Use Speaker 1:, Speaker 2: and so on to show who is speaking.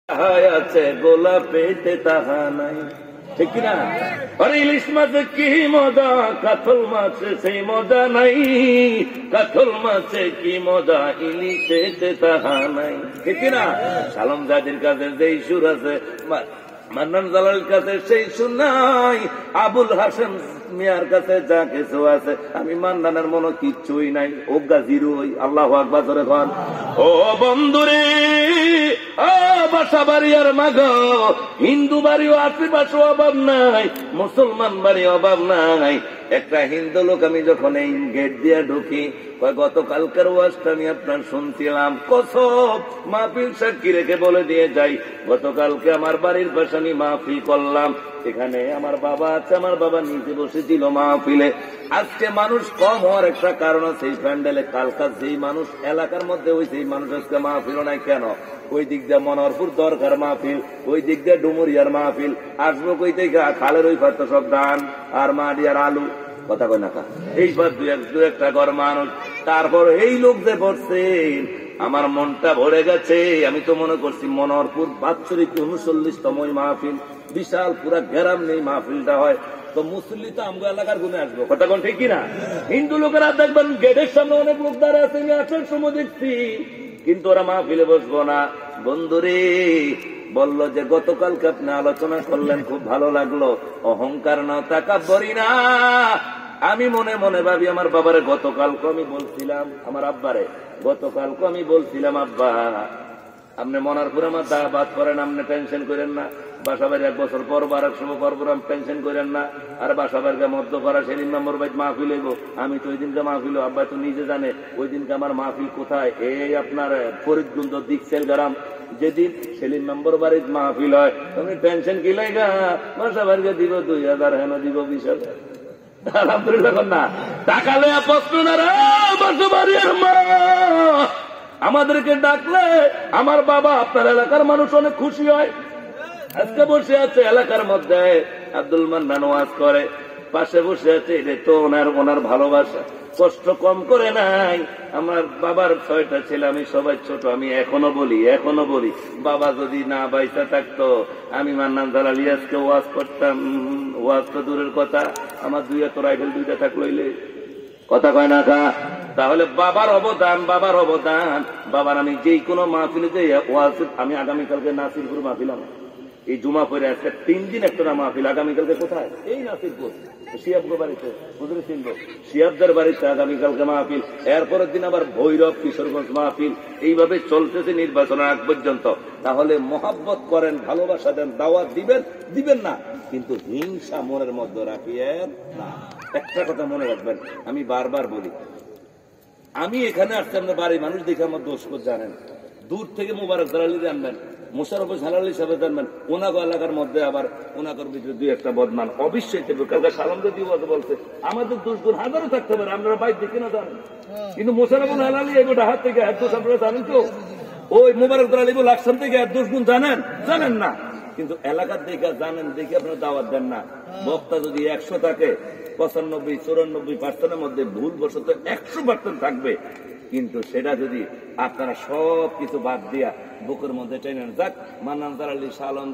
Speaker 1: আছে গোলাপেতে তাহা নাই, ঠিক কিনা? আর ইলিশ মাছে কি মজা, কাতল মাছে সেই মজা নাই, কাতল মাছে কি মজা, ইলিশেতে তাহা নাই, ঠিক কিনা? সালাম জাদির কাছে যেই সুর আছে, মান্নান জালালের কাছে সেই সুর নাই, আবুল হাসেম মিয়ার কাছে যা কিছু আছে, আমি মান্নানের মনে কিচ্ছুই নাই, ওগা জিরোই। আল্লাহু আকবার ধরে খান। ও বন্ধুরে, বাসা বাড়ি আর মাগ, হিন্দু বাড়িও আশেপাশে অভাব নাই, মুসলমান বাড়ি অভাব নাই। একটা হিন্দু লোক আমি যখন এই গেট দিয়ে ঢুকি, গতকালকার ওয়াজটা আমি আপনার শুনছিলাম, কসব মাহফিল সাক্ষী রেখে বলে দিয়ে যাই, গতকালকে আমার বাড়ির পাশে আমি মাহফিল করলাম, এখানে আমার বাবা আছে, আমার বাবা নিচে বসেছিল মাহফিলে। আজকে মানুষ কম হওয়ার একটা কারণ আছে, এই প্যান্ডেলে কালকার যেই মানুষ এলাকার মধ্যে ওই সেই মানুষ আজকে মাহফিল নাই কেন? ওই দিক দিয়ে মনোহরপুর দরকার মাহফিল, ওই দিক দিয়ে ডুমুরিয়ার মাহফিল, আসবো কই থেকে খালের ওই পাত্র সব ধান আর মাটি আর আলু, কথা কয় না, এইবার দু একটা ঘর মানুষ। তারপর এই লোক যে পড়ছেন, আমার মনটা ভরে গেছে। আমি তো মনে করছি মনোহরপুর বাৎসরিক 39তম মাহফিল, বিশাল পুরা গ্রাম নেই মাহফিলটা হয়, তো মুসল্লি তো আমগো এলাকার গুনে আসবো, কথা কোন ঠিক কিনা? হিন্দু লোকেরা দেখবেন গেটের সামনে অনেক লোক দাঁড়া আছে, আমি আসার সময় দেখছি, কিন্তু ওরা মাহফিলে বসবো না। বন্ধুরে বলল যে গতকালকে আপনি আলোচনা করলেন, খুব ভালো লাগলো, অহংকার না, তাকাব্বরি না। আমি মনে মনে ভাবি, আমার বাবারে গতকালকে আমি বলছিলাম, আমার আব্বারে গতকালকে আমি বলছিলাম, আব্বা আপনি মনারপুরে আমার দাওয়াত করেন, আপনি টেনশন করেন না, বাসা বাড়ি 1 বছর পর বা 1 সময় পর পর টেনশন করেন না, আর বাসা বাড়িকে মধ্যপাড়া সেদিন নম্বর বাইত মাহফিল হইব, আমি তো ওই দিনকে মাহফিল, আব্বা তো নিজে জানে ওই দিনকে আমার মাহফিল কোথায়, এই আপনার ফরিদগঞ্জ দিকসেল গ্রাম, যেদিন সেলিম নম্বর বাড়ির মাহফিল হয়, তুমি টেনশন কি লাগা, বাসা বাড়িকে দিব 2000, হেন দিব 20,000, আলহামদুলিল্লাহ না, টাকা লয়া প্রশ্ন না রে, বাসা বাড়ির মা আমাদেরকে ডাকলে আমার বাবা আপনার এলাকার মানুষ অনেক খুশি হয়। আজকে বসে আছে এলাকার মধ্যে, আব্দুল মান্নান ওয়াজ করে, পাশে বসে আছে, এটা তো ওনার ভালোবাসা, কষ্ট কম করে নাই। আমার বাবার 6টা ছেলে, আমি সবাই ছোট, আমি এখনো বলি বাবা যদি না বাইসা থাকতো, আমি মান্নান জালাল আজকে ওয়াজ করতাম, ওয়াজ তো দূরের কথা, আমার 2 রাইফেল 2টা থাকলো, কথা কয় না কা? তাহলে বাবার অবদান, বাবার আমি যেই কোনো মাহফিলে যে ওয়াজ, আমি আগামীকালকে নাসিরপুর মাহফিল, আমার এই জুমা পরে আজকে 3 দিন একটা মাহফিল, আগামীকালকে কোথায়? এই নাসিরপুর শিয়াবগো বাড়িতে, হুজুর চিনব, শিয়াবদের বাড়িতে আগামীকালকে মাহফিল, এরপরের দিন আবার ভৈরব কিশোরগঞ্জ মাহফিল, এইভাবে চলতেছে নির্বাচনের আগ পর্যন্ত। তাহলে মহব্বত করেন, ভালোবাসা দেন, দাওয়াত দিবেন না, কিন্তু হিংসা মনের মধ্যে রাখিয়েন না। একটা কথা মনে রাখবেন, আমি বারবার বলি, আমি এখানে আসছি আপনার বাড়ির মানুষ দেখে আমার দোষ জানেন, দূর থেকে মোবারক জালালি জানবেন, মোশাররফ জালালি সাহেব জানবেন, ওনাগো এলাকার মধ্যে আবার ওনাগর ভিতরে 2-1টা বদনাম অবশ্যই থাকবে, কালকে সালাম দিয়ে বলছে, আমাদের দোষ গুণ হাজারও থাকতে পারে, আপনারা বাইক দেখে না জানেন, কিন্তু মোশাররফ জালালি এগোটা হাত থেকে এত দোষ আপনারা জানেন তো, ওই মোবারক জালালি লাকসাম থেকে এত দোষ গুণ জানেন না, কিন্তু এলাকার দেখে জানেন, দেখে আপনারা দাওয়াত দেন না। বক্তা যদি 100 থাকে, 95-94% মধ্যে ভুল বশত 100% থাকবে, কিন্তু সেটা যদি আপনারা সব কিছু বাদ দিয়া বুকের মধ্যে টেনে যাক, মান্নান জালালি, শাহ আলম